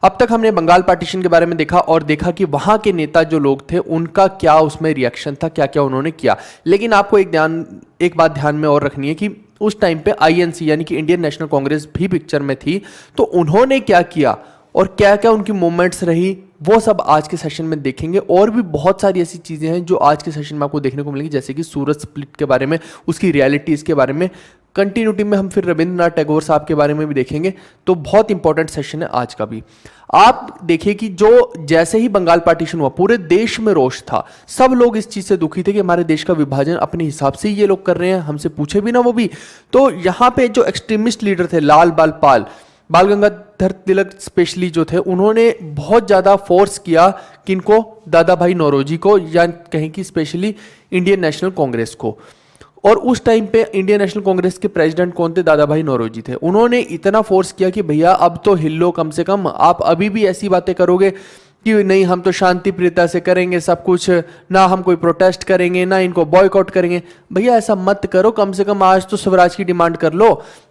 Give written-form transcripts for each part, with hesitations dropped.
अब तक हमने बंगाल पार्टीशन के बारे में देखा और देखा कि वहां के नेता जो लोग थे उनका क्या उसमें रिएक्शन था, क्या क्या उन्होंने किया। लेकिन आपको एक बात ध्यान में और रखनी है कि उस टाइम पे आईएनसी यानी कि इंडियन नेशनल कांग्रेस भी पिक्चर में थी, तो उन्होंने क्या किया और क्या क्या उनकी मूवमेंट्स रही वो सब आज के सेशन में देखेंगे। और भी बहुत सारी ऐसी चीज़ें हैं जो आज के सेशन में आपको देखने को मिलेंगी, जैसे कि सूरत स्प्लिट के बारे में, उसकी रियलिटीज़ के बारे में। कंटिन्यूटी में हम फिर रविंद्रनाथ टैगोर साहब के बारे में भी देखेंगे। तो बहुत इंपॉर्टेंट सेशन है आज का भी। आप देखिए कि जो जैसे ही बंगाल पार्टीशन हुआ पूरे देश में रोष था, सब लोग इस चीज़ से दुखी थे कि हमारे देश का विभाजन अपने हिसाब से ही ये लोग कर रहे हैं, हमसे पूछे भी ना वो भी। तो यहाँ पे जो एक्सट्रीमिस्ट लीडर थे लाल बाल पाल, बाल गंगाधर तिलक स्पेशली जो थे, उन्होंने बहुत ज़्यादा फोर्स किया किनको, दादा भाई नौरोजी को, या कहें कि स्पेशली इंडियन नेशनल कांग्रेस को। और उस टाइम पे इंडियन नेशनल कांग्रेस के प्रेसिडेंट कौन थे, दादा भाई नौरोजी थे। उन्होंने इतना फोर्स किया कि भैया अब तो हिलो कम से कम, आप अभी भी ऐसी बातें करोगे कि नहीं हम तो शांति प्रियता से करेंगे सब कुछ, ना हम कोई प्रोटेस्ट करेंगे ना इनको बॉयकॉट करेंगे, भैया ऐसा मत करो, कम से कम आज तो स्वराज की डिमांड कर लो।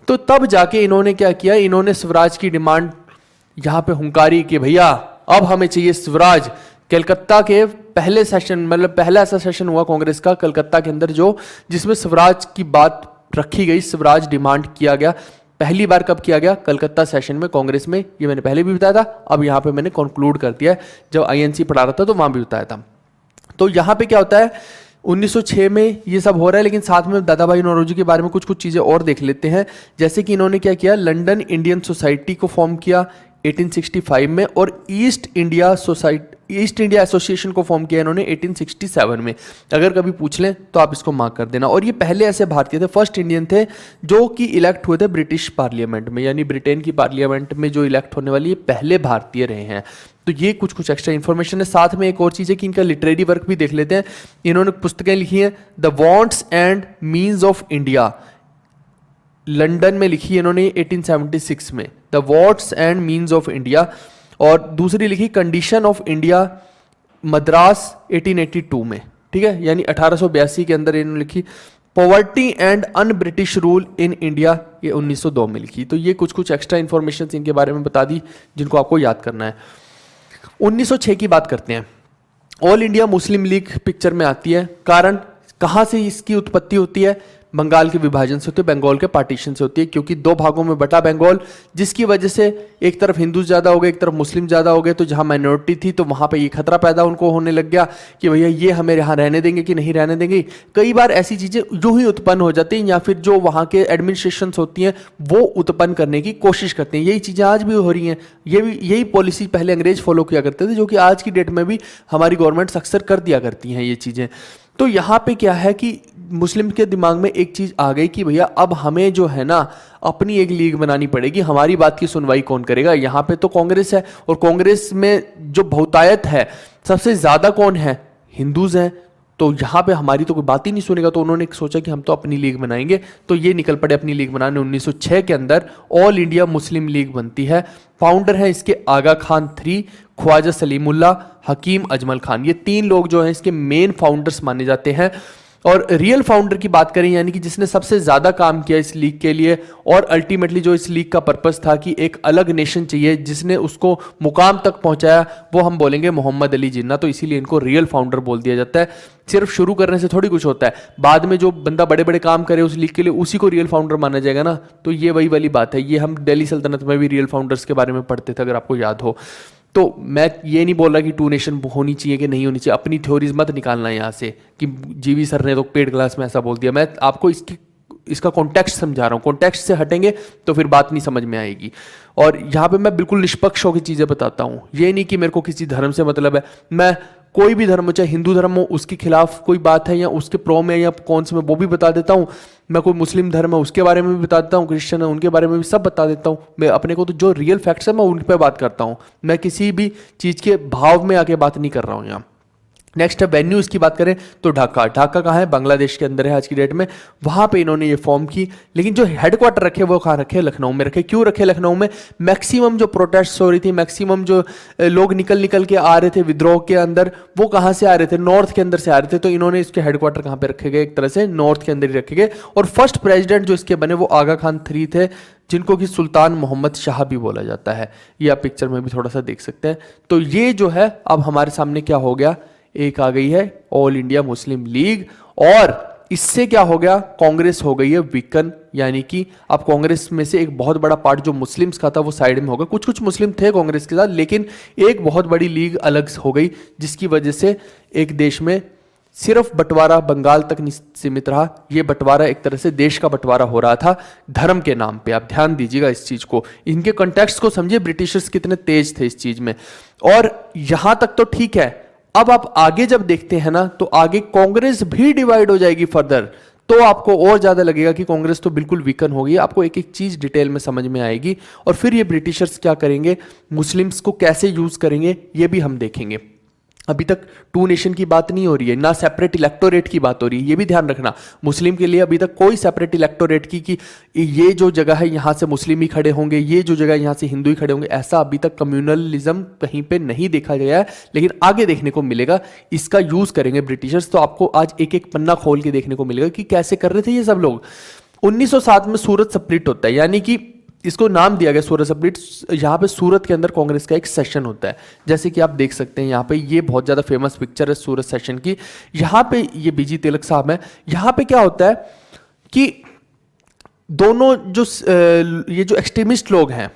तो तब जाके इन्होंने क्या किया, इन्होंने स्वराज की डिमांड यहाँ पे हुंकारी कि भैया अब हमें चाहिए स्वराज। कलकत्ता के पहले सेशन, मतलब पहला ऐसा सेशन हुआ कांग्रेस का कलकत्ता के अंदर जिसमें स्वराज की बात रखी गई, स्वराज डिमांड किया गया। पहली बार कब किया गया, कलकत्ता सेशन में कांग्रेस में। ये मैंने पहले भी बताया था, अब यहाँ पे मैंने कंक्लूड कर दिया है, जब आईएनसी पढ़ा रहा था तो वहां भी बताया था। तो यहाँ पे क्या होता है, 1906 में ये सब हो रहा है, लेकिन साथ में दादा भाई नौरोजी के बारे में कुछ कुछ चीज़ें और देख लेते हैं। जैसे कि इन्होंने क्या किया, लंदन इंडियन सोसाइटी को फॉर्म किया 1865 में, और ईस्ट इंडिया एसोसिएशन को फॉर्म किया इन्होंने 1867 में। अगर कभी पूछ लें तो आप इसको मार्क कर देना। और ये पहले ऐसे भारतीय थे, फर्स्ट इंडियन थे जो कि इलेक्ट हुए थे ब्रिटिश पार्लियामेंट में, यानी ब्रिटेन की पार्लियामेंट में जो इलेक्ट होने वाली ये पहले भारतीय रहे हैं। तो ये कुछ कुछ एक्स्ट्रा इन्फॉर्मेशन है। साथ में एक और चीज़ है कि इनका लिटरेरी वर्क भी देख लेते हैं। इन्होंने पुस्तकें लिखी हैं, the wants and means of India, London में लिखी है इन्होंने 1876 में, the wants and means of India. और दूसरी लिखी कंडीशन ऑफ इंडिया, मद्रास 1882 में, ठीक है, यानी 1882 के अंदर इन्होंने लिखी। Poverty and un British rule in India, ये 1902 में लिखी। तो ये कुछ कुछ एक्स्ट्रा इन्फॉर्मेशन इनके बारे में बता दी जिनको आपको याद करना है। 1906 की बात करते हैं। All India Muslim league picture में आती है। कारण कहाँ से इसकी उत्पत्ति होती है, बंगाल के विभाजन से होती है, बंगाल के पार्टीशन से होती है, क्योंकि दो भागों में बटा बंगाल, जिसकी वजह से एक तरफ हिंदू ज़्यादा हो गए, एक तरफ मुस्लिम ज़्यादा हो गए। तो जहाँ माइनॉरिटी थी तो वहाँ पे ये खतरा पैदा उनको होने लग गया कि भैया ये हमें यहाँ रहने देंगे कि नहीं रहने देंगे। कई बार ऐसी चीज़ें यूँ ही उत्पन्न हो जाती हैं, या फिर जो वहाँ के एडमिनिस्ट्रेशन होती हैं वो उत्पन्न करने की कोशिश करते हैं। यही चीज़ें आज भी हो रही हैं। यही पॉलिसी पहले अंग्रेज फॉलो किया करते थे, जो कि आज की डेट में भी हमारी गवर्नमेंट्स अक्सर कर दिया करती हैं ये चीज़ें। तो यहाँ पे क्या है कि मुस्लिम के दिमाग में एक चीज़ आ गई कि भैया अब हमें जो है ना अपनी एक लीग बनानी पड़ेगी, हमारी बात की सुनवाई कौन करेगा। यहाँ पे तो कांग्रेस है, और कांग्रेस में जो बहुतायत है सबसे ज़्यादा कौन है, हिंदूज हैं। तो यहाँ पे हमारी तो कोई बात ही नहीं सुनेगा। तो उन्होंने सोचा कि हम तो अपनी लीग बनाएंगे। तो ये निकल पड़े अपनी लीग बनाने। 1906 के अंदर ऑल इंडिया मुस्लिम लीग बनती है। फाउंडर है इसके आगा खान III, ख्वाजा सलीमुल्लाह, हकीम अजमल खान। ये तीन लोग जो हैं इसके मेन फाउंडर्स माने जाते हैं। और रियल फाउंडर की बात करें, यानी कि जिसने सबसे ज़्यादा काम किया इस लीग के लिए, और अल्टीमेटली जो इस लीग का पर्पस था कि एक अलग नेशन चाहिए, जिसने उसको मुकाम तक पहुंचाया, वो हम बोलेंगे मोहम्मद अली जिन्ना। तो इसीलिए इनको रियल फाउंडर बोल दिया जाता है। सिर्फ शुरू करने से थोड़ी कुछ होता है, बाद में जो बंदा बड़े बड़े काम करे उस लीग के लिए, उसी को रियल फाउंडर माना जाएगा ना। तो ये वही वाली बात है। ये हम दिल्ली सल्तनत में भी रियल फाउंडर्स के बारे में पढ़ते थे, अगर आपको याद हो। तो मैं ये नहीं बोल रहा कि टू नेशन होनी चाहिए कि नहीं होनी चाहिए, अपनी थ्योरीज मत निकालना यहाँ से कि जीवी सर ने तो पेड क्लास में ऐसा बोल दिया। मैं आपको इसका कॉन्टेक्स्ट समझा रहा हूँ। कॉन्टेक्स्ट से हटेंगे तो फिर बात नहीं समझ में आएगी। और यहाँ पे मैं बिल्कुल निष्पक्ष होकर चीज़ें बताता हूँ। ये नहीं कि मेरे को किसी धर्म से मतलब है। मैं कोई भी धर्म हो, चाहे हिंदू धर्म हो, उसके खिलाफ कोई बात है या उसके प्रो में या कौन से में, वो भी बता देता हूँ। मैं कोई मुस्लिम धर्म है उसके बारे में भी बता देता हूँ, क्रिश्चियन है उनके बारे में भी सब बता देता हूँ। मैं अपने को तो जो रियल फैक्ट्स है मैं उन पर बात करता हूँ। मैं किसी भी चीज़ के भाव में आके बात नहीं कर रहा हूँ यहाँ। नेक्स्ट है वेन्यू, इसकी बात करें तो ढाका। ढाका कहाँ है? बांग्लादेश के अंदर है आज की डेट में। वहां पे इन्होंने ये फॉर्म की, लेकिन जो हेडक्वार्टर रखे वो कहाँ रखे? लखनऊ में रखे। क्यों रखे लखनऊ में? मैक्सिमम जो प्रोटेस्ट हो रही थी, मैक्सिमम जो लोग निकल निकल के आ रहे थे विद्रोह के अंदर, वो कहाँ से आ रहे थे? नॉर्थ के अंदर से आ रहे थे। तो इन्होंने इसके हेडक्वार्टर कहाँ पे रखे गए? एक तरह से नॉर्थ के अंदर ही रखे गए। और फर्स्ट प्रेसिडेंट जो इसके बने वो आगा खान 3 थे, जिनको कि सुल्तान मोहम्मद शाह भी बोला जाता है। ये आप पिक्चर में भी थोड़ा सा देख सकते हैं। तो ये जो है अब हमारे सामने क्या हो गया? एक आ गई है ऑल इंडिया मुस्लिम लीग, और इससे क्या हो गया? कांग्रेस हो गई है वीकन, यानी कि अब कांग्रेस में से एक बहुत बड़ा पार्ट जो मुस्लिम्स का था वो साइड में हो गया। कुछ कुछ मुस्लिम थे कांग्रेस के साथ, लेकिन एक बहुत बड़ी लीग अलग हो गई, जिसकी वजह से एक देश में सिर्फ बंटवारा बंगाल तक नहीं सीमित रहा। ये बंटवारा एक तरह से देश का बंटवारा हो रहा था धर्म के नाम पे। आप ध्यान दीजिएगा इस चीज को, इनके कॉन्टेक्स्ट को समझिए, ब्रिटिशर्स कितने तेज थे इस चीज में। और यहां तक तो ठीक है, अब आप आगे जब देखते हैं ना, तो आगे कांग्रेस भी डिवाइड हो जाएगी फर्दर, तो आपको और ज्यादा लगेगा कि कांग्रेस तो बिल्कुल वीकन हो गई। आपको एक एक चीज डिटेल में समझ में आएगी, और फिर ये ब्रिटिशर्स क्या करेंगे, मुस्लिम्स को कैसे यूज करेंगे, ये भी हम देखेंगे। अभी तक 2 नेशन की बात नहीं हो रही है, ना सेपरेट इलेक्टोरेट की बात हो रही है। ये भी ध्यान रखना, मुस्लिम के लिए अभी तक कोई सेपरेट इलेक्टोरेट की कि ये जो जगह है यहां से मुस्लिम ही खड़े होंगे, ये जो जगह यहां से हिंदू ही खड़े होंगे, ऐसा अभी तक कम्युनलिज्म कहीं पे नहीं देखा गया है, लेकिन आगे देखने को मिलेगा। इसका यूज करेंगे ब्रिटिशर्स। तो आपको आज एक एक पन्ना खोल के देखने को मिलेगा कि कैसे कर रहे थे ये सब लोग। 1907 में सूरत स्प्लिट होता है, यानी कि इसको नाम दिया गया सूरत स्प्लिट। यहाँ पे सूरत के अंदर कांग्रेस का एक सेशन होता है, जैसे कि आप देख सकते हैं यहाँ पे, ये बहुत ज़्यादा फेमस पिक्चर है सूरत सेशन की। यहाँ पे ये बीजी तिलक साहब हैं। यहाँ पे क्या होता है कि दोनों जो ये जो एक्सट्रीमिस्ट लोग हैं,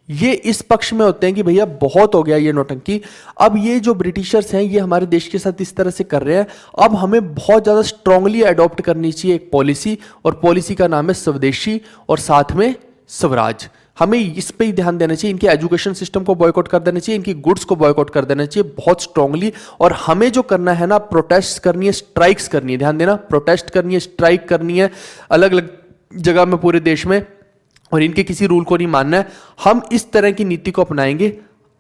ये इस पक्ष में होते हैं कि भैया बहुत हो गया ये नौटंकी, अब ये जो ब्रिटिशर्स हैं ये हमारे देश के साथ इस तरह से कर रहे हैं, अब हमें बहुत ज़्यादा स्ट्रांगली अडॉप्ट करनी चाहिए एक पॉलिसी, और पॉलिसी का नाम है स्वदेशी और साथ में स्वराज। हमें इस पे ही ध्यान देना चाहिए। इनके एजुकेशन सिस्टम को बॉयकॉट कर देना चाहिए, इनकी गुड्स को बॉयकॉट कर देना चाहिए बहुत स्ट्रांगली। और हमें जो करना है ना, प्रोटेस्ट करनी है, स्ट्राइक्स करनी है, ध्यान देना, प्रोटेस्ट करनी है, स्ट्राइक करनी है अलग अलग जगह में पूरे देश में, और इनके किसी रूल को नहीं मानना है। हम इस तरह की नीति को अपनाएंगे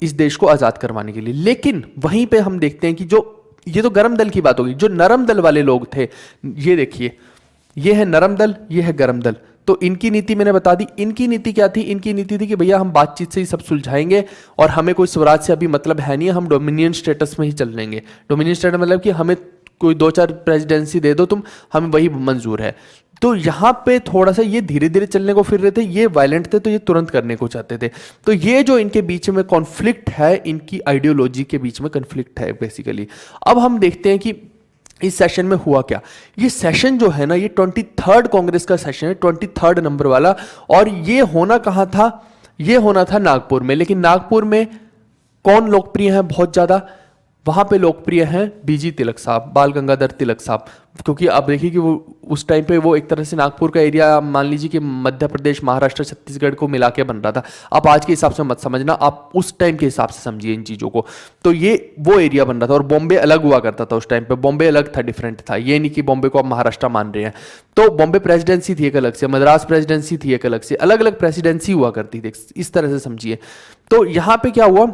इस देश को आजाद करवाने के लिए। लेकिन वहीं पे हम देखते हैं कि जो ये तो गरम दल की बात होगी, जो नरम दल वाले लोग थे, ये देखिए, ये है नरम दल, ये है गरम दल। तो इनकी नीति मैंने बता दी। इनकी नीति क्या थी? इनकी नीति थी कि भैया हम बातचीत से ही सब सुलझाएंगे, और हमें कोई स्वराज से अभी मतलब है नहीं है, हम डोमिनियन स्टेटस में ही चल लेंगे। डोमिनियन स्टेटस मतलब कि हमें कोई 2-4 प्रेसिडेंसी दे दो तुम, हमें वही मंजूर है। तो यहाँ पे थोड़ा सा ये धीरे धीरे चलने को फिर रहे थे, ये वायलेंट थे तो ये तुरंत करने को चाहते थे। तो ये जो इनके बीच में कॉन्फ्लिक्ट है, इनकी आइडियोलॉजी के बीच में कॉन्फ्लिक्ट है बेसिकली। अब हम देखते हैं कि इस सेशन में हुआ क्या। ये सेशन जो है ना, ये 23rd कांग्रेस का सेशन है, 23rd नंबर वाला, और ये होना कहाँ था? ये होना था नागपुर में। लेकिन नागपुर में कौन लोकप्रिय है बहुत ज्यादा? वहां पे लोकप्रिय हैं बीजी तिलक साहब, बाल गंगाधर तिलक साहब, क्योंकि आप देखिए कि वो उस टाइम पे वो एक तरह से नागपुर का एरिया मान लीजिए कि मध्य प्रदेश, महाराष्ट्र, छत्तीसगढ़ को मिला के बन रहा था। आप आज के हिसाब से मत समझना, आप उस टाइम के हिसाब से समझिए इन चीज़ों को। तो ये वो एरिया बन रहा था, और बॉम्बे अलग हुआ करता था उस टाइम पे। बॉम्बे अलग था, डिफरेंट था, ये नहीं कि बॉम्बे को आप महाराष्ट्र मान रहे हैं। तो बॉम्बे प्रेसिडेंसी थी एक अलग से, मद्रास प्रेसिडेंसी थी एक अलग से, अलग अलग प्रेसिडेंसी हुआ करती थी, इस तरह से समझिए। तो यहाँ पे क्या हुआ,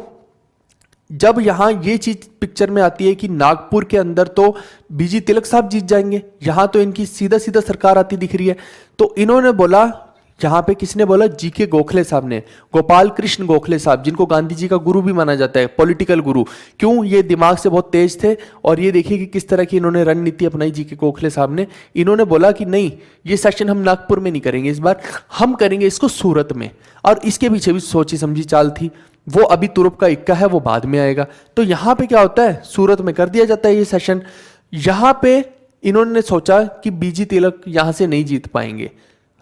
जब यहां ये चीज पिक्चर में आती है कि नागपुर के अंदर तो बीजी तिलक साहब जीत जाएंगे, यहां तो इनकी सीधा सीधा सरकार आती दिख रही है। तो इन्होंने बोला, यहां पे किसने बोला? जीके गोखले साहब ने, गोपाल कृष्ण गोखले साहब, जिनको गांधी जी का गुरु भी माना जाता है, पॉलिटिकल गुरु। क्यों? ये दिमाग से बहुत तेज थे, और ये देखिए कि किस तरह की इन्होंने रणनीति अपनाई जीके गोखले साहब ने। इन्होंने बोला कि नहीं, ये सेशन हम नागपुर में नहीं करेंगे, इस बार हम करेंगे इसको सूरत में। और इसके पीछे भी सोची समझी चाल थी, वो अभी तुरुप का इक्का है, वो बाद में आएगा। तो यहां पे क्या होता है, सूरत में कर दिया जाता है ये सेशन। यहां पे इन्होंने सोचा कि बीजी तिलक यहां से नहीं जीत पाएंगे,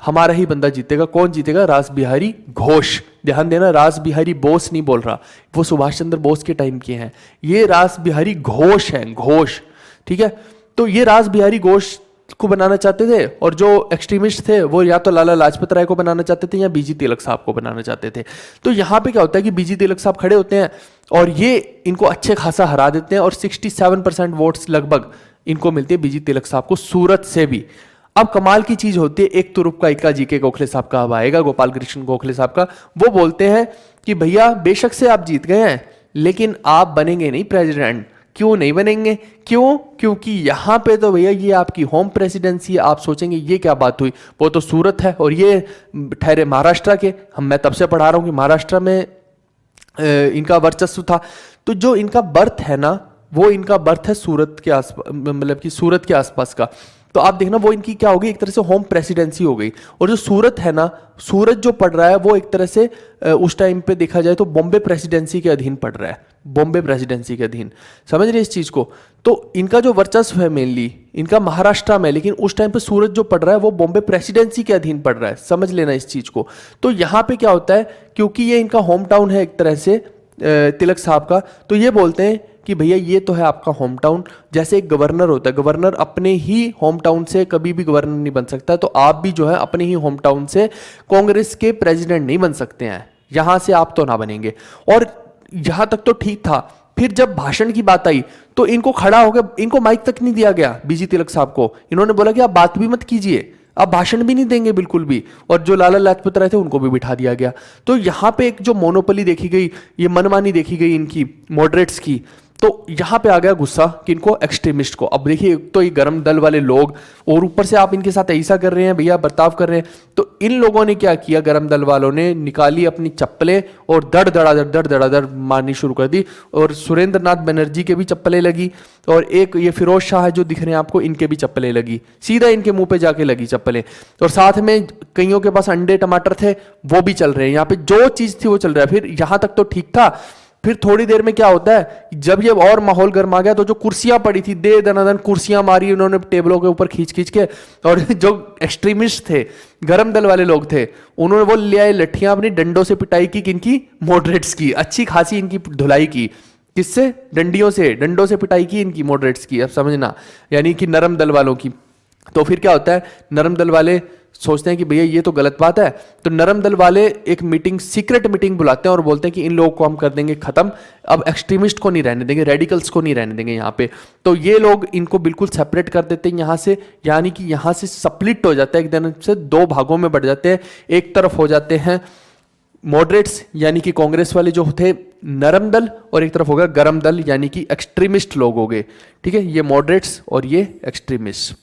हमारा ही बंदा जीतेगा। कौन जीतेगा? रास बिहारी घोष। ध्यान देना, रास बिहारी बोस नहीं बोल रहा, वो सुभाष चंद्र बोस के टाइम के हैं, ये रास बिहारी घोष हैं, घोष, ठीक है। तो ये रास बिहारी घोष को बनाना चाहते थे, और जो एक्सट्रीमिस्ट थे वो या तो लाला लाजपत राय को बनाना चाहते थे या बीजी तिलक साहब को बनाना चाहते थे। तो यहाँ पे क्या होता है कि बीजी तिलक साहब खड़े होते हैं, और ये इनको अच्छे खासा हरा देते हैं, और 67% वोट्स लगभग इनको मिलते हैं बीजी तिलक साहब को सूरत से भी। अब कमाल की चीज होती है, एक तुरुप का इक्का जीके गोखले साहब का अब आएगा, गोपाल कृष्ण गोखले साहब का। वो बोलते हैं कि भैया बेशक से आप जीत गए हैं, लेकिन आप बनेंगे नहीं प्रेसिडेंट। क्यों नहीं बनेंगे? क्यों? क्योंकि यहाँ पे तो भैया ये आपकी होम प्रेसिडेंसी है। आप सोचेंगे ये क्या बात हुई, वो तो सूरत है और ये ठहरे महाराष्ट्र के। मैं तब से पढ़ा रहा हूँ कि महाराष्ट्र में इनका वर्चस्व था। तो जो इनका बर्थ है ना, वो इनका बर्थ है सूरत के आसपास, मतलब कि सूरत के आसपास का। तो आप देखना वो इनकी क्या होगी, एक तरह से होम प्रेसिडेंसी हो गई। और जो सूरत है ना, सूरत जो पड़ रहा है वो एक तरह से उस टाइम पे देखा जाए तो बॉम्बे प्रेसिडेंसी के अधीन पड़ रहा है, बॉम्बे प्रेसिडेंसी के अधीन। समझ रहे इस चीज को? तो इनका जो वर्चस्व है मेनली इनका महाराष्ट्र में, लेकिन उस टाइम पे सूरत जो पड़ रहा है वो बॉम्बे प्रेसिडेंसी के अधीन पड़ रहा है। समझ लेना इस चीज को। तो यहाँ पे क्या होता है, क्योंकि ये इनका होम टाउन है एक तरह से तिलक साहब का, तो ये बोलते हैं कि भैया ये तो है आपका होम टाउन। जैसे एक गवर्नर होता है, गवर्नर अपने ही होम टाउन से कभी भी गवर्नर नहीं बन सकता, तो आप भी जो है अपने ही होम टाउन से कांग्रेस के प्रेसिडेंट नहीं बन सकते हैं, यहां से आप तो ना बनेंगे। और यहां तक तो ठीक था। फिर जब भाषण की बात आई तो इनको खड़ा हो गया, इनको माइक तक नहीं दिया गया बीजी तिलक साहब को। इन्होंने बोला कि आप बात भी मत कीजिए, आप भाषण भी नहीं देंगे बिल्कुल भी। और जो लाला लाजपत राय थे उनको भी बिठा दिया गया। तो यहाँ पे एक जो मोनोपोली देखी गई, ये मनमानी देखी गई इनकी मॉडरेट्स की, तो यहाँ पे आ गया गुस्सा कि इनको एक्सट्रीमिस्ट को। अब देखिए एक तो ये गरम दल वाले लोग, और ऊपर से आप इनके साथ ऐसा कर रहे हैं भैया, बर्ताव कर रहे हैं। तो इन लोगों ने क्या किया, गरम दल वालों ने निकाली अपनी चप्पलें और दड़ धड़ाधड़ मारनी शुरू कर दी। और सुरेंद्र नाथ बनर्जी के भी चप्पलें लगी, और एक ये फिरोज शाह है जो दिख रहे हैं आपको, इनके भी चप्पलें लगी, सीधा इनके मुंह पे जाके लगी चप्पलें। और साथ में कईयों के पास अंडे टमाटर थे, वो भी चल रहे हैं। यहाँ पे जो चीज थी वो चल रहा है। फिर यहां तक तो ठीक था। फिर थोड़ी देर में क्या होता है, जब ये और माहौल गर्म आ गया तो जो कुर्सियां पड़ी थी, दे दनादन कुर्सियां मारी उन्होंने टेबलों के ऊपर खींच खींच के। और जो एक्सट्रीमिस्ट थे, गरम दल वाले लोग थे, उन्होंने वो ले आए लठियां, अपनी डंडों से पिटाई की, किनकी? मॉडरेट्स की। अच्छी खासी इनकी धुलाई की। किससे? डंडियों से, डंडों से पिटाई की इनकी मॉडरेट्स की। अब समझना, यानी कि नरम दल वालों की। तो फिर क्या होता है, नरम दल वाले सोचते हैं कि भैया ये तो गलत बात है। तो नरम दल वाले एक मीटिंग, सीक्रेट मीटिंग बुलाते हैं और बोलते हैं कि इन लोगों को हम कर देंगे खत्म, अब एक्सट्रीमिस्ट को नहीं रहने देंगे, रेडिकल्स को नहीं रहने देंगे यहाँ पे। तो ये लोग इनको बिल्कुल सेपरेट कर देते हैं यहाँ से, यानी कि यहाँ से स्प्लिट हो जाता है, एक दिन से दो भागों में बढ़ जाते हैं। एक तरफ हो जाते हैं मॉडरेट्स यानी कि कांग्रेस वाले जो थे नरम दल, और एक तरफ होगा गरम दल यानी कि एक्सट्रीमिस्ट लोग हो गए। ठीक है, ये मॉडरेट्स और ये एक्सट्रीमिस्ट।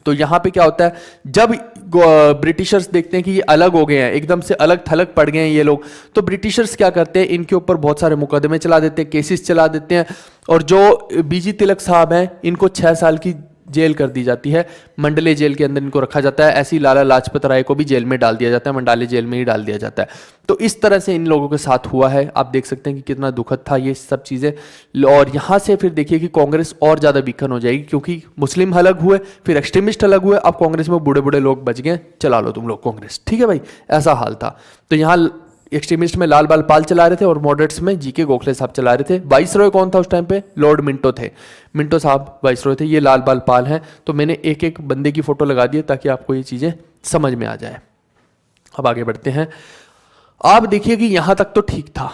तो यहां पे क्या होता है, जब ब्रिटिशर्स देखते हैं कि ये अलग हो गए हैं, एकदम से अलग थलग पड़ गए हैं ये लोग, तो ब्रिटिशर्स क्या करते हैं, इनके ऊपर बहुत सारे मुकदमे चला देते हैं, केसेस चला देते हैं। और जो बीजी तिलक साहब हैं, इनको 6 साल की जेल कर दी जाती है, मंडले जेल के अंदर इनको रखा जाता है। ऐसी लाला लाजपत राय को भी जेल में डाल दिया जाता है, मंडाले जेल में ही डाल दिया जाता है। तो इस तरह से इन लोगों के साथ हुआ है। आप देख सकते हैं कि कितना दुखद था ये सब चीज़ें। और यहाँ से फिर देखिए कि कांग्रेस और ज़्यादा वीकन हो जाएगी, क्योंकि मुस्लिम अलग हुए, फिर एक्सट्रीमिस्ट अलग हुए, अब कांग्रेस में बूढ़े बूढ़े लोग बच गए, चला लो तुम लोग कांग्रेस। ठीक है भाई, ऐसा हाल था। तो यहाँ एक्सट्रीमिस्ट में लाल बाल पाल चला रहे थे और मॉडरेट्स में जीके गोखले साहब चला रहे थे। वाइसरॉय कौन था उस टाइम पे? लॉर्ड मिंटो थे, मिंटो साहब वाइसरॉय थे। ये लाल बाल पाल हैं। तो मैंने एक एक बंदे की फोटो लगा दी है ताकि आपको ये चीज़ें समझ में आ जाए। अब आगे बढ़ते हैं। आप देखिए कि यहाँ तक तो ठीक था।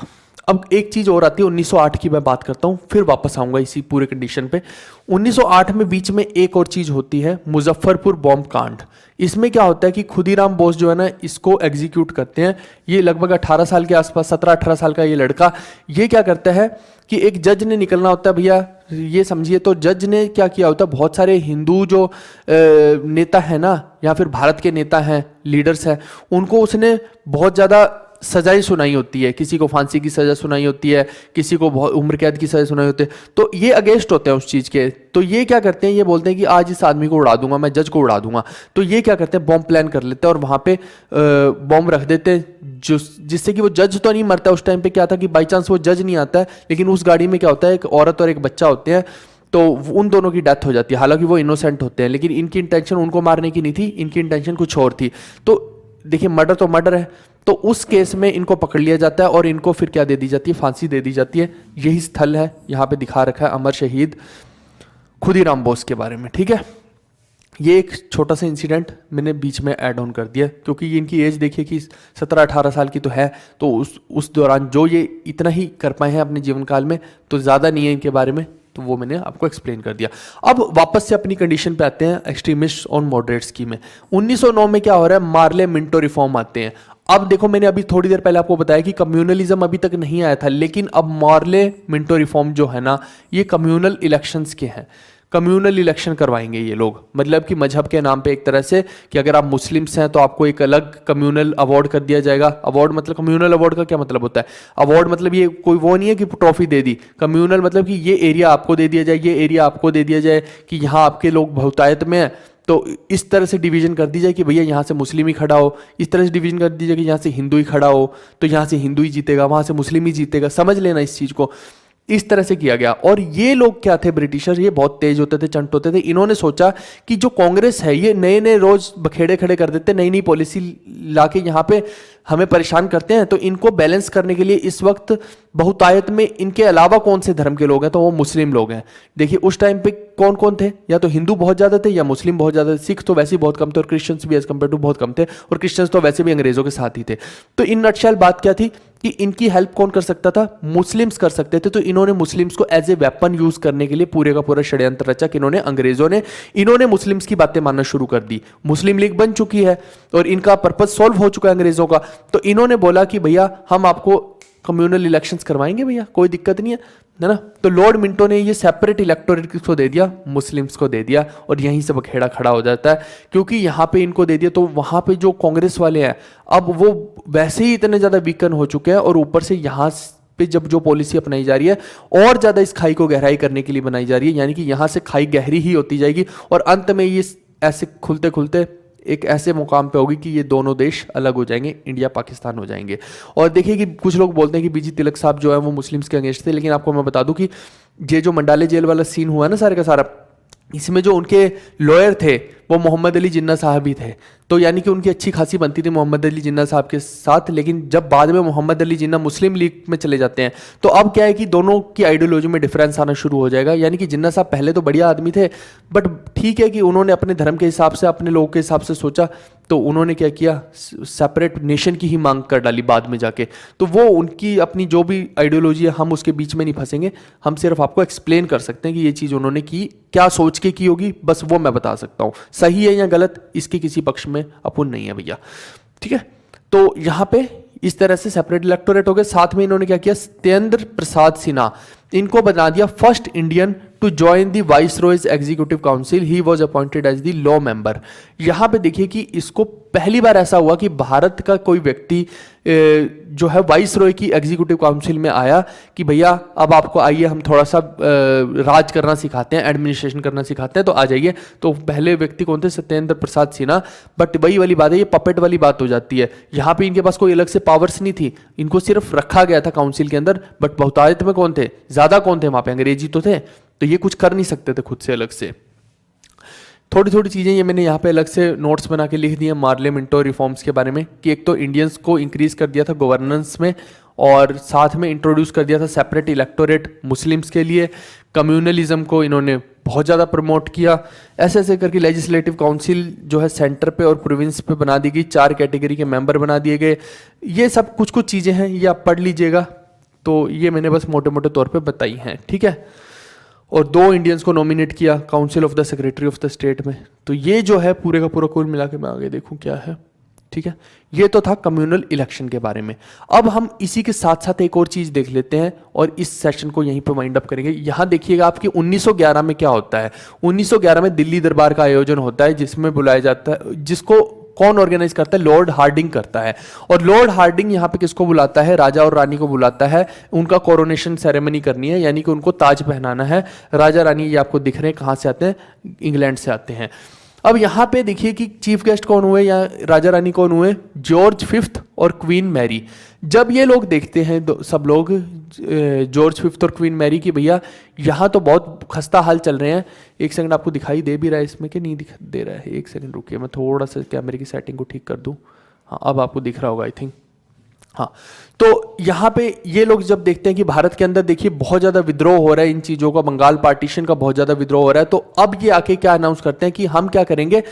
अब एक चीज़ और आती है, 1908 की मैं बात करता हूँ, फिर वापस आऊँगा इसी पूरे कंडीशन पे। 1908 में बीच में एक और चीज़ होती है, मुजफ्फरपुर बॉम्ब कांड। इसमें क्या होता है कि खुदीराम बोस जो है ना, इसको एग्जीक्यूट करते हैं। ये लगभग 18 साल के आसपास, 17-18 साल का ये लड़का, ये क्या करता है कि एक जज ने निकलना होता है भैया, ये समझिए। तो जज ने क्या किया होता है, बहुत सारे हिंदू जो नेता है ना, या फिर भारत के नेता हैं, लीडर्स हैं, उनको उसने बहुत ज़्यादा सजाएं सुनाई होती है। किसी को फांसी की सजा सुनाई होती है, किसी को बहुत उम्र कैद की सजा सुनाई होती है। तो ये अगेंस्ट होते हैं उस चीज़ के। तो ये क्या करते हैं, ये बोलते हैं कि आज इस आदमी को उड़ा दूंगा, मैं जज को उड़ा दूंगा। तो ये क्या करते हैं, बॉम्ब प्लान कर लेते हैं और वहाँ पे बॉम्ब रख देते हैं, जिससे कि वो जज तो नहीं मरता। उस टाइम पे क्या था कि बाई चांस वो जज नहीं आता है, लेकिन उस गाड़ी में क्या होता है, एक औरत और एक बच्चा होते हैं, तो उन दोनों की डेथ हो जाती है। हालांकि वो इनोसेंट होते हैं, लेकिन इनकी इंटेंशन उनको मारने की नहीं थी, इनकी इंटेंशन कुछ और थी। तो देखिए, मर्डर तो मर्डर है। तो उस केस में इनको पकड़ लिया जाता है और इनको फिर क्या दे दी जाती है, फांसी दे दी जाती है। यही स्थल है, यहाँ पे दिखा रखा है अमर शहीद खुदीराम बोस के बारे में। ठीक है, ये एक छोटा सा इंसिडेंट मैंने बीच में ऐड ऑन कर दिया, क्योंकि ये इनकी एज देखिए कि 17-18 साल की तो है। तो उस दौरान जो ये इतना ही कर पाए हैं अपने जीवन काल में, तो ज़्यादा नहीं है इनके बारे में तो वो मैंने आपको एक्सप्लेन कर दिया। अब वापस से अपनी कंडीशन पे आते हैं, एक्सट्रीमिस्ट और मॉडरेट्स की में 1909 में क्या हो रहा है, मार्ले मिंटो रिफॉर्म आते हैं। अब देखो मैंने अभी थोड़ी देर पहले आपको बताया कि कम्युनलिज्म अभी तक नहीं आया था, लेकिन अब मार्ले मिंटो रिफॉर्म जो है ना, ये कम्युनल इलेक्शंस के हैं। कम्युनल इलेक्शन करवाएंगे ये लोग, मतलब कि मजहब के नाम पे एक तरह से कि अगर आप मुस्लिम्स हैं तो आपको एक अलग कम्युनल अवार्ड कर दिया जाएगा। अवार्ड मतलब, कम्युनल अवार्ड का क्या मतलब होता है, अवार्ड मतलब ये कोई वो नहीं है कि ट्रॉफी दे दी। कम्युनल मतलब कि ये एरिया आपको दे दिया जाए, ये एरिया आपको दे दिया जाए कि यहाँ आपके लोग बहुतायत में हैं, तो इस तरह से डिवीजन कर दी जाए कि भैया यहाँ से मुस्लिम ही खड़ा हो, इस तरह से डिवीजन कर दी जाए कि यहाँ से हिंदू ही खड़ा हो, तो यहाँ से हिंदू ही जीतेगा, वहाँ से मुस्लिम ही जीतेगा। समझ लेना इस चीज़ को, इस तरह से किया गया। और ये लोग क्या थे, ब्रिटिशर्स, ये बहुत तेज होते थे, चंट होते थे। इन्होंने सोचा कि जो कांग्रेस है ये नए नए रोज बखेड़े खड़े कर देते, नई नई पॉलिसी लाके यहाँ पे हमें परेशान करते हैं, तो इनको बैलेंस करने के लिए इस वक्त बहुतायत में इनके अलावा कौन से धर्म के लोग हैं, तो वो मुस्लिम लोग हैं। देखिए उस टाइम पे कौन कौन थे, या तो हिंदू बहुत ज्यादा थे या मुस्लिम बहुत ज्यादा थे। सिख तो वैसे ही बहुत कम थे और क्रिश्चियंस भी एज कम्पेयर टू बहुत कम थे, और क्रिश्चियंस तो वैसे भी अंग्रेजों के साथ ही थे। तो इन नटशेल बात क्या थी कि इनकी हेल्प कौन कर सकता था, मुस्लिम्स कर सकते थे। तो इन्होंने मुस्लिम्स को एज ए वेपन यूज करने के लिए पूरे का पूरा षड्यंत्र रचा कि इन्होंने, अंग्रेजों ने, इन्होंने मुस्लिम्स की बातें मानना शुरू कर दी। मुस्लिम लीग बन चुकी है और इनका पर्पज सॉल्व हो चुका है अंग्रेजों का, तो इन्होंने बोला कि भैया हम आपको कम्युनल इलेक्शंस करवाएंगे भैया, कोई दिक्कत नहीं है ना। तो लॉर्ड मिंटो ने ये सेपरेट इलेक्टोरेट किसको दे दिया, मुस्लिम्स को दे दिया, और यहीं से बखेड़ा खड़ा हो जाता है। क्योंकि यहाँ पे इनको दे दिया तो वहाँ पे जो कांग्रेस वाले हैं अब वो वैसे ही इतने ज़्यादा वीकन हो चुके हैं, और ऊपर से यहाँ पे जब जो पॉलिसी अपनाई जा रही है और ज़्यादा इस खाई को गहराई करने के लिए बनाई जा रही है, यानी कि यहाँ से खाई गहरी ही होती जाएगी और अंत में ये ऐसे खुलते खुलते एक ऐसे मुकाम पे होगी कि ये दोनों देश अलग हो जाएंगे, इंडिया पाकिस्तान हो जाएंगे। और देखिए कि कुछ लोग बोलते हैं कि बीजी तिलक साहब जो है वो मुस्लिम्स के अगेंस्ट थे, लेकिन आपको मैं बता दूं कि ये जो मंडाले जेल वाला सीन हुआ ना सारे का सारा, इसमें जो उनके लॉयर थे वो मोहम्मद अली जिन्ना साहब ही थे। तो यानी कि उनकी अच्छी खासी बनती थी मोहम्मद अली जिन्ना साहब के साथ। लेकिन जब बाद में मोहम्मद अली जिन्ना मुस्लिम लीग में चले जाते हैं तो अब क्या है कि दोनों की आइडियोलॉजी में डिफरेंस आना शुरू हो जाएगा। यानी कि जिन्ना साहब पहले तो बढ़िया आदमी थे, बट ठीक है कि उन्होंने अपने धर्म के हिसाब से, अपने लोगों के हिसाब से सोचा, तो उन्होंने क्या किया, सेपरेट नेशन की ही मांग कर डाली बाद में जाके। तो वो उनकी अपनी जो भी आइडियोलॉजी है, हम उसके बीच में नहीं फंसेंगे, हम सिर्फ आपको एक्सप्लेन कर सकते हैं कि ये चीज़ उन्होंने की, क्या सोच के की होगी, बस वो मैं बता सकता हूँ। सही है या गलत इसके किसी पक्ष में अपुन नहीं है भैया, ठीक है। तो यहाँ पे इस तरह से सेपरेट इलेक्टोरेट हो गए। साथ में इन्होंने क्या किया, सत्येंद्र प्रसाद सिन्हा इनको बना दिया first Indian to join the viceroy's executive council, he was appointed as the law member. यहाँ पे देखिए कि इसको पहली बार ऐसा हुआ कि भारत का कोई व्यक्ति जो है वाइसरॉय की एग्जीक्यूटिव काउंसिल में आया कि भैया अब आपको आइए हम थोड़ा सा राज करना सिखाते हैं, एडमिनिस्ट्रेशन करना सिखाते हैं, तो आ जाइए। तो पहले व्यक्ति कौन थे, सत्येंद्र प्रसाद सिन्हा। बट वही वाली बात है, ये पपेट वाली बात हो जाती है। यहाँ पे इनके पास कोई अलग से पावर्स नहीं थी, इनको सिर्फ रखा गया था काउंसिल के अंदर। बट बहुतायत में कौन थे, ज्यादा कौन थे वहां पे, अंग्रेजी तो थे, तो ये कुछ कर नहीं सकते थे खुद से अलग से। थोड़ी थोड़ी चीज़ें ये मैंने यहाँ पे अलग से नोट्स बना के लिख दिए मार्ले मिंटो रिफॉर्म्स के बारे में, कि एक तो इंडियंस को इंक्रीज कर दिया था गवर्नेंस में, और साथ में इंट्रोड्यूस कर दिया था सेपरेट इलेक्टोरेट मुस्लिम्स के लिए। कम्युनलिज्म को इन्होंने बहुत ज़्यादा प्रमोट किया। ऐसे ऐसे करके लेजिस्लेटिव काउंसिल जो है सेंटर पे और प्रोविंस पे बना दी गई, 4 कैटेगरी के मेंबर बना दिए गए। ये सब कुछ कुछ चीज़ें हैं, ये आप पढ़ लीजिएगा। तो ये मैंने बस मोटे मोटे तौर पर बताई हैं, ठीक है। और 2 इंडियंस को नॉमिनेट किया council of the secretary of the state में। तो ये जो है पूरे का पूरा कुल मिला के मैं आगे देखूं क्या है, ठीक है। ये तो था कम्युनल इलेक्शन के बारे में। अब हम इसी के साथ साथ एक और चीज़ देख लेते हैं और इस सेशन को यहीं पर वाइंड अप करेंगे। यहाँ देखिएगा आपकी 1911 में क्या होता है। 1911 में दिल्ली दरबार का आयोजन होता है, जिसमें बुलाया जाता है, जिसको कौन ऑर्गेनाइज करता है, लॉर्ड हार्डिंग करता है। और लॉर्ड हार्डिंग यहाँ पे किसको बुलाता है, राजा और रानी को बुलाता है। उनका कोरोनेशन सेरेमनी करनी है, यानी कि उनको ताज पहनाना है। राजा रानी ये आपको दिख रहे हैं कहाँ से आते हैं, इंग्लैंड से आते हैं। अब यहाँ पे देखिए कि चीफ गेस्ट कौन हुए या राजा रानी कौन हुए, जॉर्ज फिफ्थ और क्वीन मैरी। जब ये लोग देखते हैं सब लोग जॉर्ज फिफ्थ और क्वीन मैरी की भैया यहाँ तो बहुत खस्ता हाल चल रहे हैं। एक सेकंड, आपको दिखाई दे भी रहा है इसमें कि नहीं दिख दे रहा है, एक सेकंड रुकिए, मैं थोड़ा सा कैमरे की सेटिंग को ठीक कर दूं। हाँ अब आपको दिख रहा होगा आई थिंक। हाँ, तो यहाँ पे ये लोग जब देखते हैं कि भारत के अंदर देखिए बहुत ज़्यादा विद्रोह हो रहा है इन चीज़ों का, बंगाल पार्टीशन का बहुत ज़्यादा विद्रोह हो रहा है, तो अब ये आके क्या अनाउंस करते हैं कि हम क्या करेंगे,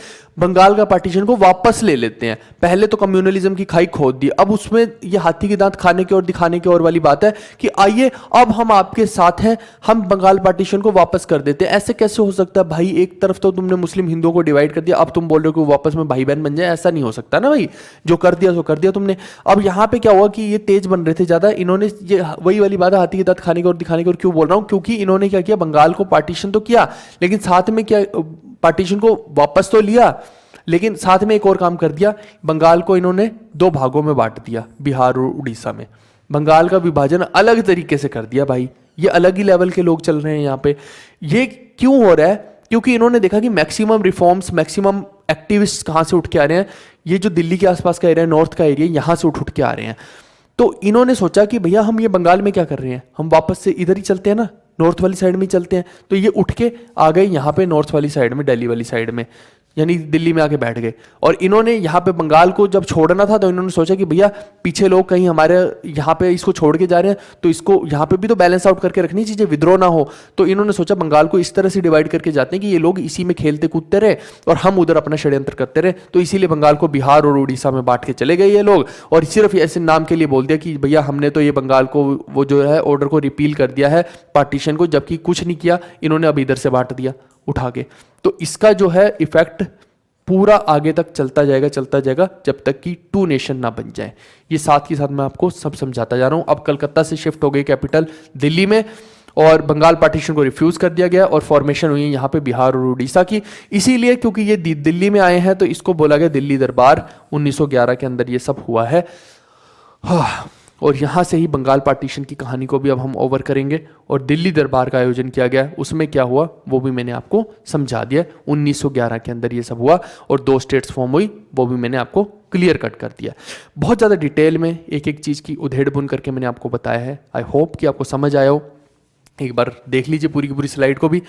बंगाल का पार्टीशन को वापस ले लेते हैं। पहले तो कम्युनलिज्म की खाई खोद दी, अब उसमें ये हाथी के दांत खाने की और दिखाने की और वाली बात है कि आइए अब हम आपके साथ हैं, हम बंगाल पार्टीशन को वापस कर देते हैं। ऐसे कैसे हो सकता है भाई? एक तरफ तो तुमने मुस्लिम हिंदुओं को डिवाइड कर दिया, अब तुम बोल रहे हो कि वापस में भाई बहन बन जाए, ऐसा नहीं हो सकता ना भाई। जो कर दिया सो कर दिया तुमने। अब यहाँ पे क्या हुआ कि ये तेज बन रहे थे ज्यादा, इन्होंने ये वही वाली बात है, हाथी के दांत खाने की और दिखाने की। और क्यों बोल रहा हूँ? क्योंकि इन्होंने क्या किया, बंगाल को पार्टीशन तो किया, लेकिन साथ में क्या, पार्टीशन को वापस तो लिया, लेकिन साथ में एक और काम कर दिया, बंगाल को इन्होंने दो भागों में बांट दिया, बिहार और उड़ीसा में। बंगाल का विभाजन अलग तरीके से कर दिया भाई। ये अलग ही लेवल के लोग चल रहे हैं यहाँ पे। ये क्यों हो रहा है? क्योंकि इन्होंने देखा कि मैक्सिमम रिफॉर्म्स, मैक्सिमम एक्टिविस्ट कहाँ से उठ के आ रहे हैं, ये जो दिल्ली के आसपास का एरिया, नॉर्थ का एरिया, यहाँ से उठ के आ रहे हैं। तो इन्होंने सोचा कि भैया हम ये बंगाल में क्या कर रहे हैं, हम वापस से इधर ही चलते हैं ना, नॉर्थ वाली साइड में ही चलते हैं। तो ये उठ के आ गए यहाँ पे नॉर्थ वाली साइड में, दिल्ली वाली साइड में, यानी दिल्ली में आके बैठ गए। और इन्होंने यहाँ पे बंगाल को जब छोड़ना था तो इन्होंने सोचा कि भैया पीछे लोग कहीं हमारे यहाँ पे इसको छोड़ के जा रहे हैं, तो इसको यहाँ पे भी तो बैलेंस आउट करके रखनी चीजें, विद्रोह ना हो। तो इन्होंने सोचा बंगाल को इस तरह से डिवाइड करके जाते हैं कि ये लोग इसी में खेलते कूदते रहे और हम उधर अपना षड्यंत्र करते रहे। तो इसीलिए बंगाल को बिहार और उड़ीसा में बांट के चले गए ये लोग, और सिर्फ ऐसे नाम के लिए बोल दिया कि भैया हमने तो ये बंगाल को, वो जो है ऑर्डर को रिपील कर दिया है, पार्टीशन को, जबकि कुछ नहीं किया इन्होंने, अब इधर से बांट दिया उठा के। तो इसका जो है इफेक्ट पूरा आगे तक चलता जाएगा जब तक कि टू नेशन ना बन जाए। ये साथ ही साथ मैं आपको सब समझाता जा रहा हूं। अब कलकत्ता से शिफ्ट हो गई कैपिटल दिल्ली में, और बंगाल पार्टीशन को रिफ्यूज कर दिया गया, और फॉर्मेशन हुई है यहाँ पे बिहार और उड़ीसा की। इसीलिए क्योंकि ये दिल्ली में आए हैं तो इसको बोला गया दिल्ली दरबार। 1911 के अंदर ये सब हुआ है। और यहाँ से ही बंगाल पार्टीशन की कहानी को भी अब हम ओवर करेंगे, और दिल्ली दरबार का आयोजन किया गया, उसमें क्या हुआ वो भी मैंने आपको समझा दिया। 1911 के अंदर ये सब हुआ और दो स्टेट्स फॉर्म हुई, वो भी मैंने आपको क्लियर कट कर दिया। बहुत ज़्यादा डिटेल में एक एक चीज़ की उधेड़ बुन करके मैंने आपको बताया है। आई होप कि आपको समझ आया हो। एक बार देख लीजिए पूरी की पूरी स्लाइड को भी।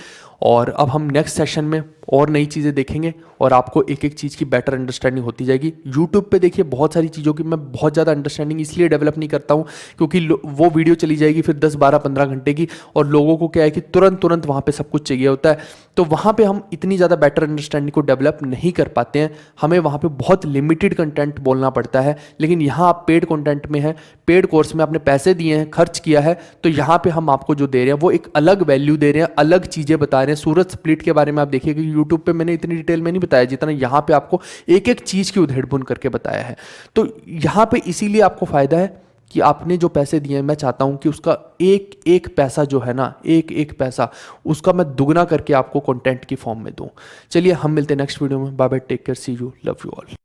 और अब हम नेक्स्ट सेशन में और नई चीज़ें देखेंगे और आपको एक एक चीज़ की बेटर अंडरस्टैंडिंग होती जाएगी। यूट्यूब पे देखिए बहुत सारी चीज़ों की मैं बहुत ज़्यादा अंडरस्टैंडिंग इसलिए डेवलप नहीं करता हूँ क्योंकि वो वीडियो चली जाएगी फिर 10, 12, 15 घंटे की, और लोगों को क्या है कि तुरंत वहाँ पे सब कुछ चाहिए होता है। तो वहाँ पे हम इतनी ज़्यादा बेटर अंडरस्टैंडिंग को डेवलप नहीं कर पाते हैं। हमें वहाँ पे बहुत लिमिटेड कंटेंट बोलना पड़ता है। लेकिन यहाँ आप पेड कंटेंट में हैं, पेड कोर्स में आपने पैसे दिए हैं, खर्च किया है, तो यहाँ पे हम आपको जो दे रहे हैं वो एक अलग वैल्यू दे रहे हैं, अलग चीज़ें बता रहे हैं। सूरत स्प्लिट के बारे में आप देखिए कि यूट्यूब पे मैंने इतनी डिटेल में नहीं बताया जितना यहाँ पे आपको एक एक चीज़ की उधेड़ बुन करके बताया है। तो यहाँ पे इसीलिए आपको फ़ायदा है कि आपने जो पैसे दिए हैं, मैं चाहता हूँ कि उसका एक एक पैसा जो है ना, एक एक पैसा उसका मैं दुगना करके आपको कंटेंट की फॉर्म में दूँ। चलिए हम मिलते हैं नेक्स्ट वीडियो में। Bye bye, take care, see you, love you all.